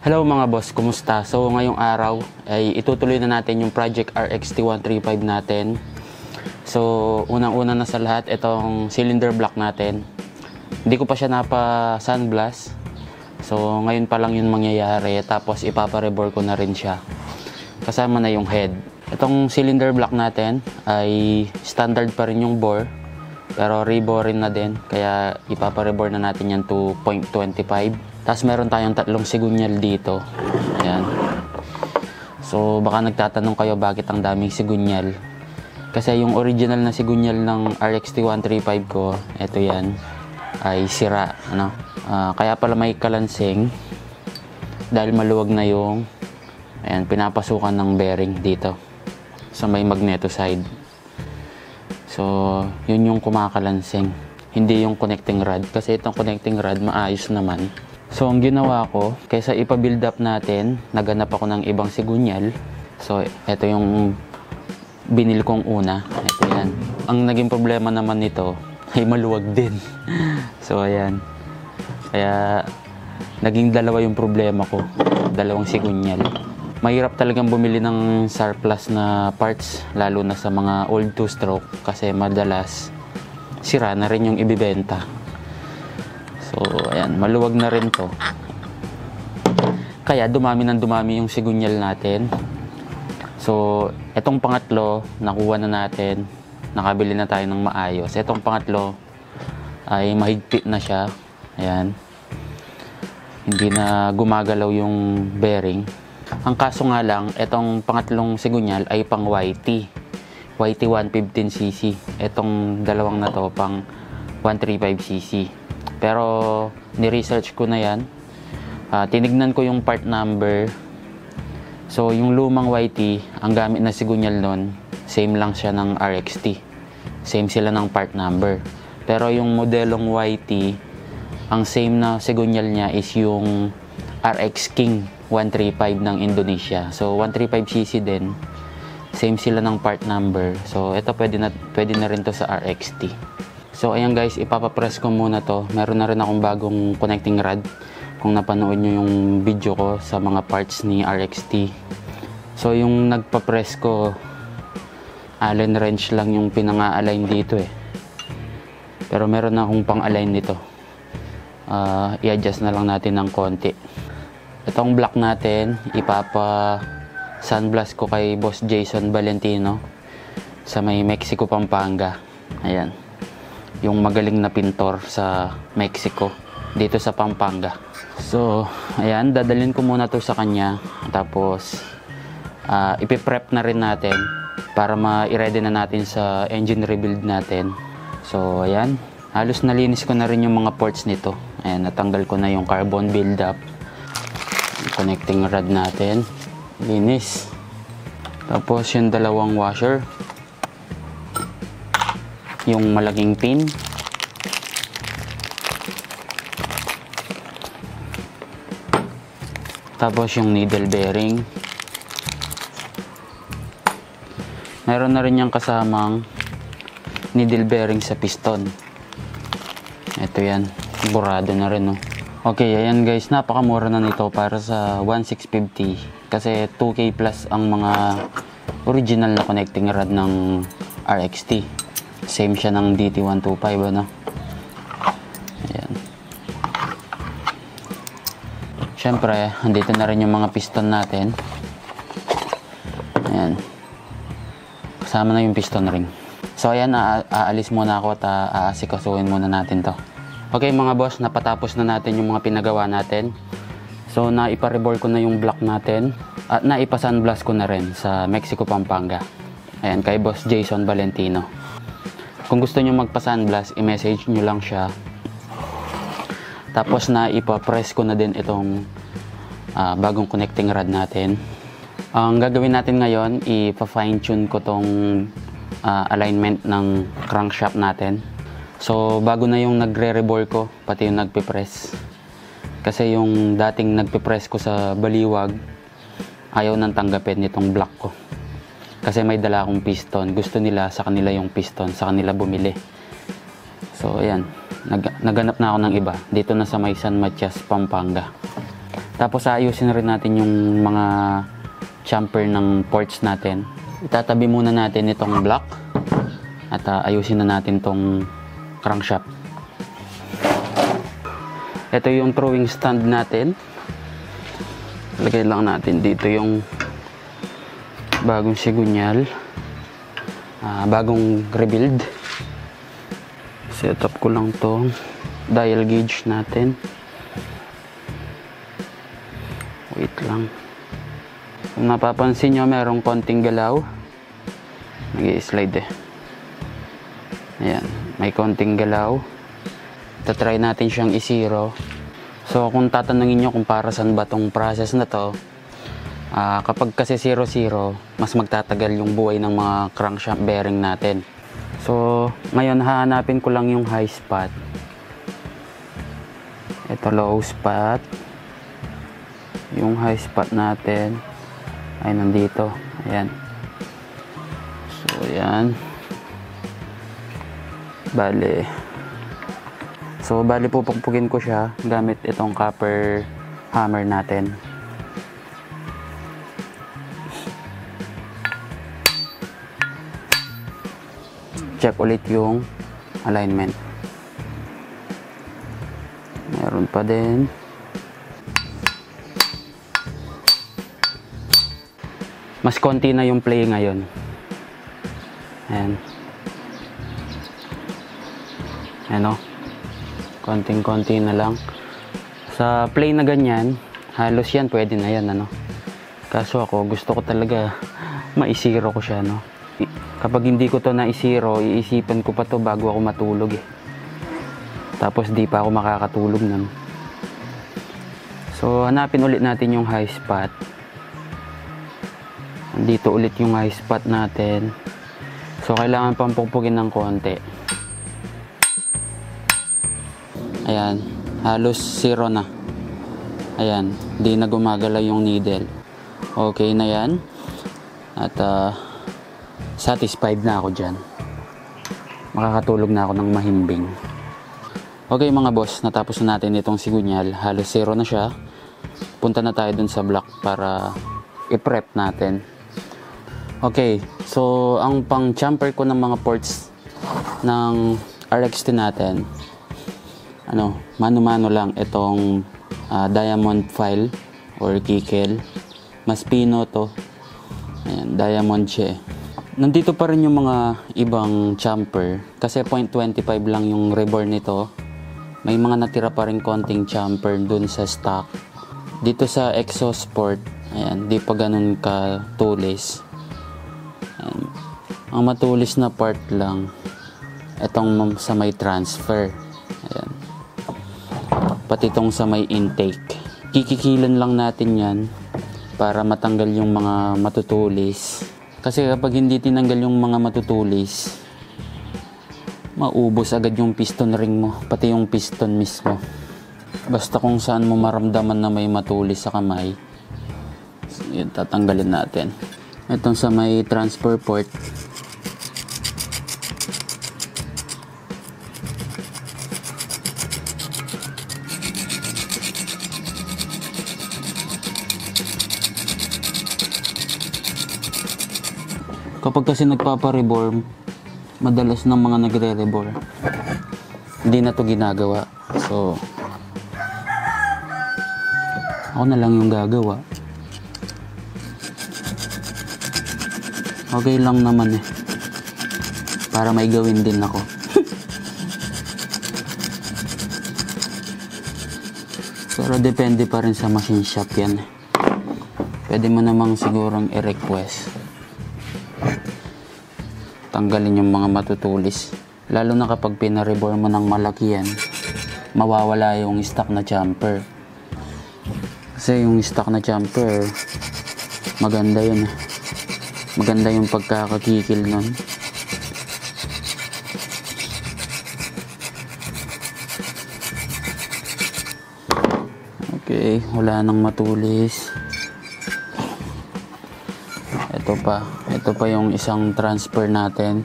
Hello mga boss, kumusta? So ngayong araw ay itutuloy na natin yung Project RXT135 natin. So unang-una na sa lahat, itong cylinder block natin. Hindi ko pa siya napa-sandblast. So ngayon pa lang yun mangyayari, tapos ipapa-rebore ko na rin siya. Kasama na yung head. Itong cylinder block natin ay standard pa rin yung bore, pero rebore rin na din, kaya ipapa-rebore na natin yan to 0.25. Tapos meron tayong tatlong sigunyal dito. Ayan. So baka nagtatanong kayo bakit ang daming sigunyal. Kasi yung original na sigunyal ng RXT135 ko, ito yan, ay sira. Kaya pala may kalansing dahil maluwag na yung pinapasukan ng bearing dito sa may magneto side. So yun yung kumakalansing, hindi yung connecting rod, kasi itong connecting rod maayos naman. So ang ginawa ko, kaysa ipa-build up natin, naghanap ako ng ibang sigunyal. So ito yung binili kong una. Ito yan. Ang naging problema naman nito ay maluwag din. So ayan. Kaya naging dalawa yung problema ko. Dalawang sigunyal. Mahirap talagang bumili ng surplus na parts, lalo na sa mga old two-stroke, kasi madalas sira na rin yung ibibenta. So, ayan, maluwag na rin to. Kaya dumami yung sigunyal natin. So, etong pangatlo, nakuha na natin. Nakabili na tayo ng maayos. Etong pangatlo ay mahigpit na siya. Ayan. Hindi na gumagalaw yung bearing. Ang kaso nga lang, etong pangatlong sigunyal ay pang YT. YT 115cc. Etong dalawang na to, pang 135cc. Pero ni-research ko na yan. Tinignan ko yung part number. So yung lumang YT, ang gamit na sigunyal nun, same lang siya ng RXT. Same sila ng part number. Pero yung modelong YT, ang same na sigunyal niya is yung RX King 135 ng Indonesia. So 135cc din. Same sila ng part number. So ito pwede na rin to sa RXT. So ayan guys, ipapapress ko muna to. Meron na rin akong bagong connecting rod, kung napanood nyo yung video ko sa mga parts ni RXT. So yung nagpapress ko, Allen wrench lang yung pinanga-align dito eh. Pero meron na akong pang-align nito. I-adjust na lang natin ng konti. Itong block natin, ipapa-sandblast ko kay Boss Jason Valentino sa may Mexico, Pampanga. Ayan. Yung magaling na pintor sa Mexico, dito sa Pampanga. So, ayan, dadalhin ko muna to sa kanya. Tapos, ipiprep na rin natin para ma-ready na natin sa engine rebuild natin. So, ayan, halos nalinis ko na rin yung mga ports nito. Ayan, natanggal ko na yung carbon buildup. Connecting rod natin, linis. Tapos, yung dalawang washer. Yung malaking pin. Tapos yung needle bearing. Meron na rin yung kasamang needle bearing sa piston. Ito yan, burado na rin, no? Okay, ayan guys, napakamura na nito para sa 1,650. Kasi 2K plus ang mga original na connecting rod ng RXT. Same siya ng DT125, ano? Ayan. Siyempre, andito na rin yung mga piston natin. Ayan. Kasama na yung piston ring. So, ayan, aalis muna ako at aasikasuhin muna natin to. Okay mga boss, napatapos na natin yung mga pinagawa natin. So, naipa-rebore ko na yung block natin. At naipa-sandblast ko na rin sa Mexico, Pampanga. Ayan, kay Boss Jason Valentino. Kung gusto nyo magpa-sandblast, i-message nyo lang siya. Tapos na ipa-press ko na din itong bagong connecting rod natin. Ang gagawin natin ngayon, ipa-fine tune ko tong alignment ng crankshaft natin. So bago na yung nagre-rebore ko, pati yung nagpipress. Kasi yung dating nagpipress ko sa baliwag, ayaw nang tanggapin nitong block ko. Kasi may dala akong piston. Gusto nila sa kanila yung piston, sa kanila bumili. So ayan, naghanap na ako ng iba. Dito na sa may San Matias, Pampanga. Tapos ayusin rin natin yung mga jumper ng ports natin. Itatabi muna natin itong block at ayusin na natin tong crankshaft. Ito yung throwing stand natin. Lagay lang natin dito yung bagong sigunyal, bagong rebuild. Set up ko lang tong dial gauge natin. Wait lang. Kung napapansin nyo, merong konting galaw. Nag-i-slide eh. Ayan, may konting galaw. Try natin siyang i-zero. So kung tatanungin nyo kung para saan ba tong process na to, kapag kasi 0-0, mas magtatagal yung buhay ng mga crankshaft bearing natin. So ngayon hahanapin ko lang yung high spot. Ito low spot. Yung high spot natin ay nandito. Ayan. So ayan. Bali pupukpukin ko siya gamit itong copper hammer natin. Check ulit yung alignment. Meron pa din. Mas konti na yung play ngayon. Ayan. Ano? Konting-konti na lang. Sa play na ganyan, halos yan, pwede na yan, ano? Kaso ako, gusto ko talaga maisiro ko siya, no? Kapag hindi ko to naisiro, iisipan ko pa to bago ako matulog, eh. Tapos di pa ako makakatulog nun. So, hanapin ulit natin yung high spot. Dito ulit yung high spot natin. So, kailangan pang pupugin ng konti. Ayan, halos 0 na. Ayan, di na gumagalaw yung needle. Okay na yan. At satisfied na ako dyan. Makakatulog na ako ng mahimbing. Okay mga boss, natapos na natin itong sigunyal. Halos 0 na siya. Punta na tayo dun sa block para i-prep natin. Okay, so ang pang jumper ko ng mga ports ng RXT natin, mano-mano lang itong diamond file or keykel. Mas pino to. Ayan, diamond siya. Nandito pa rin yung mga ibang jumper kasi 0.25 lang yung reborn nito. May mga natira pa rin konting jumper dun sa stock. Dito sa Exosport, ayan, di pa ganun ka tulis. Ayan. Ang matulis na part lang itong sa may transfer. Ayan. Pati itong sa may intake. Kikikilan lang natin yan para matanggal yung mga matutulis. Kasi kapag hindi tinanggal yung mga matutulis, maubos agad yung piston ring mo, pati yung piston mismo. Basta kung saan mo maramdaman na may matulis sa kamay, yun, tatanggalin natin. Itong sa may transfer port, kapag kasi nagpapa-reborn, madalas ng mga nagre-reborn, hindi na to ginagawa. So, ako na lang yung gagawa. Okay lang naman eh. Para may gawin din ako. Pero depende pa rin sa machine shop yan eh. Pwede mo namang sigurong i-request tanggalin yung mga matutulis, lalo na kapag pina-reborn mo ng malaki yan, mawawala yung stock na jumper. Kasi yung stock na jumper, maganda yun. Maganda yung pagkakakikil nun. Okay, wala nang matulis. Ito pa yung isang transfer natin.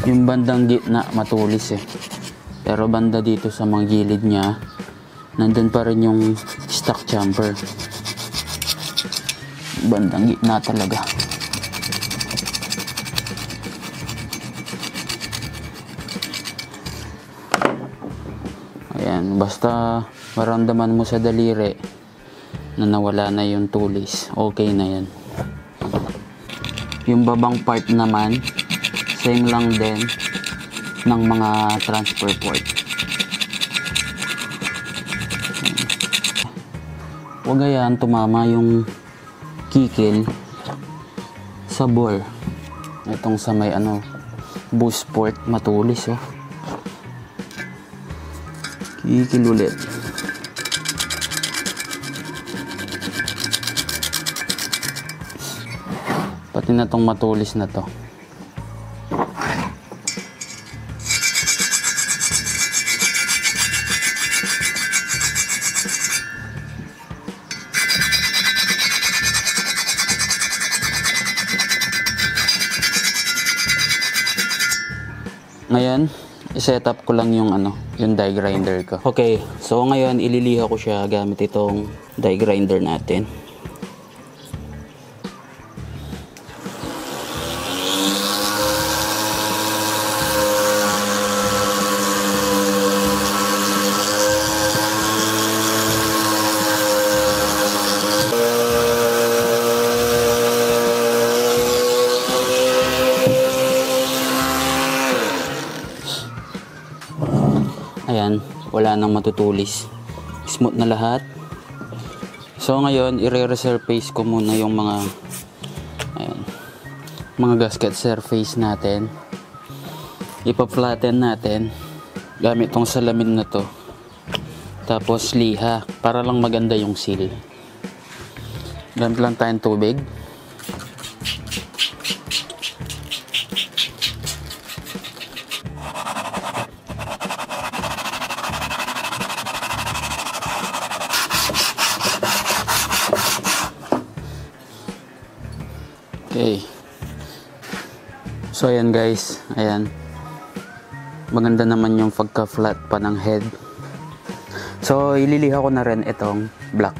Yung bandang gitna matulis eh. Pero banda dito sa mga gilid niya, nandun pa rin yung stock jumper. Bandang gitna talaga. Ayan, basta maramdaman mo sa daliri na nawala na yung tulis, okay na yan. Yung babang part naman, same lang din ng mga transfer port. Huwag ayan tumama yung kikil sa bore. Itong sa may boost port, matulis oh. Kikil ulit. Pati na tong matulis na to. Ngayon, i-set up ko lang yung yung die grinder ko. Okay, so ngayon ililiha ko siya gamit itong die grinder natin. Ayan, wala nang matutulis. Smooth na lahat. So ngayon, i-resurface ko muna yung mga gasket surface natin. Ipa-flatten natin gamit tong salamin na to. Tapos liha para lang maganda yung seal. Gamit lang tayong tubig. Okay. So ayan guys, ayan. Maganda naman yung pagka-flat pa ng head. So ililiha ko na rin itong black.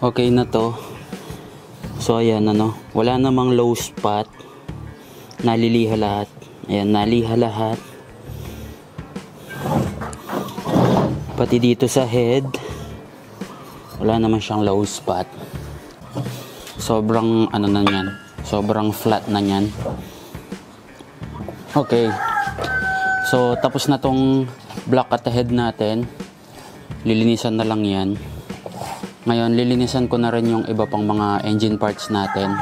Okay na to. So ayan wala namang low spot. Naliliha lahat. Ayan, naliha lahat. Pati dito sa head, wala naman siyang low spot. Sobrang na yan. Sobrang flat na yan. Okay. So tapos na tong block at the head natin. Lilinisan na lang yan. Ngayon, lilinisan ko na rin yung iba pang mga engine parts natin.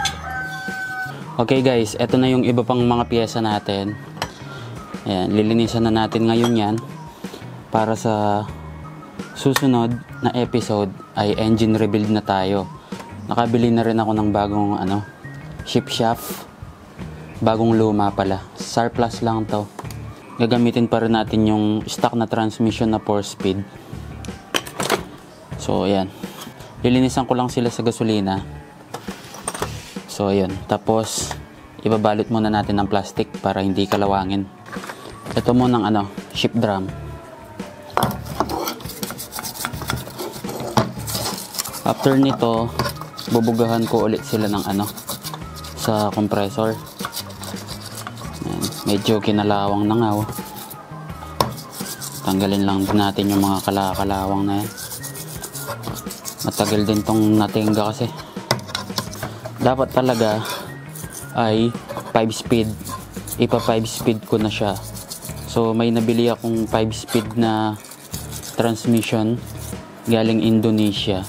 Okay guys, eto na yung iba pang mga piyesa natin. Ayan, lilinisan na natin ngayon yan. Para sa susunod na episode ay engine rebuild na tayo. Nakabili na rin ako ng bagong ship shaft. Bagong luma pala. Surplus lang to. Gagamitin pa rin natin yung stock na transmission na 4-speed. So ayan. Lilinisan ko lang sila sa gasolina. So ayun, tapos ibabalot muna natin ng plastic para hindi kalawangin. Ito muna ng ship drum. After nito, bubugahan ko ulit sila ng sa compressor. Ayan, medyo kinalawang na nga. Tanggalin lang din natin yung mga kalakalawang na yan. Matagal din tong natingga kasi. Dapat talaga ay 5 speed. Ipa 5 speed ko na siya. So may nabili akong 5 speed na transmission galing Indonesia.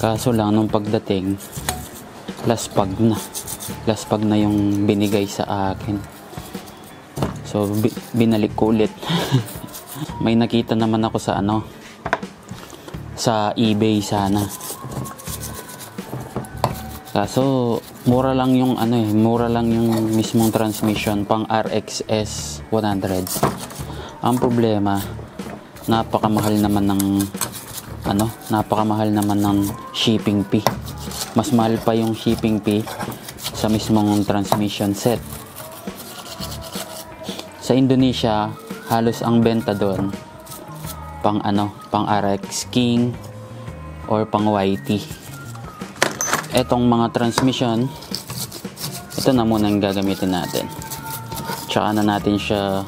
Kaso lang nung pagdating, laspag na yung binigay sa akin. So binalik ko ulit. May nakita naman ako sa sa eBay sana. Kaso mura lang yung mura lang yung mismong transmission pang RXS 100. Ang problema, napakamahal naman ng shipping fee. Mas mahal pa yung shipping fee sa mismong transmission set. Sa Indonesia, halos ang benta doon pang RX King or pang YT. Etong mga transmission, ito na muna yung gagamitin natin. Tsaka na natin siya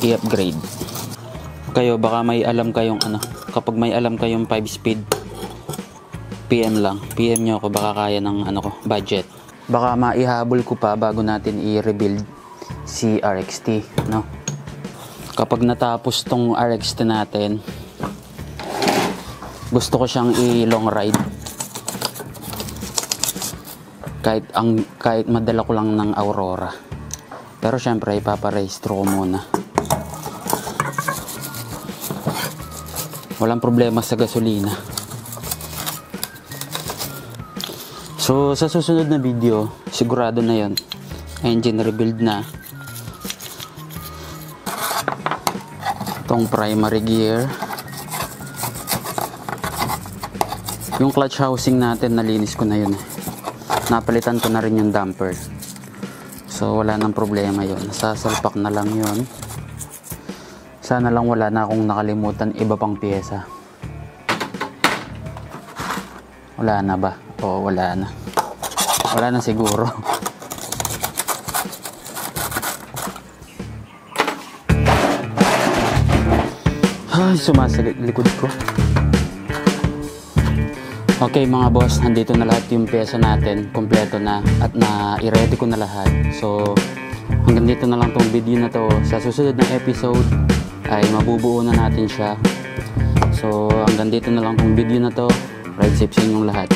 i-upgrade. Kayo baka may alam kayong kapag may alam kayong 5-speed, PM lang. PM nyo ako, baka kaya ng budget. Baka maihabol ko pa bago natin i-rebuild si RXT, no? Kapag natapos tong RXT natin, gusto ko siyang i-long ride. Kahit madala ko lang ng Aurora. Pero syempre ipaparehistro ko muna. Walang problema sa gasolina. So sa susunod na video, sigurado na yon, engine rebuild na. Itong primary gear. Yung clutch housing natin, nalinis ko na yun. Napalitan ko na rin yung damper. So wala nang problema yun. Sasalpak na lang yun. Sana lang wala na akong nakalimutan iba pang pyesa. Wala na ba? Oo, wala na. Wala na siguro. Ay, sumasagit likod ko. Okay mga boss, nandito na lahat yung pyesa natin. Kompleto na at i-ready ko na lahat. So, hanggang dito na lang tong video na to. Sa susunod na episode ay mabubuo na natin siya. So, hanggang dito na lang tong video na to. Ride safe sa inyong lahat.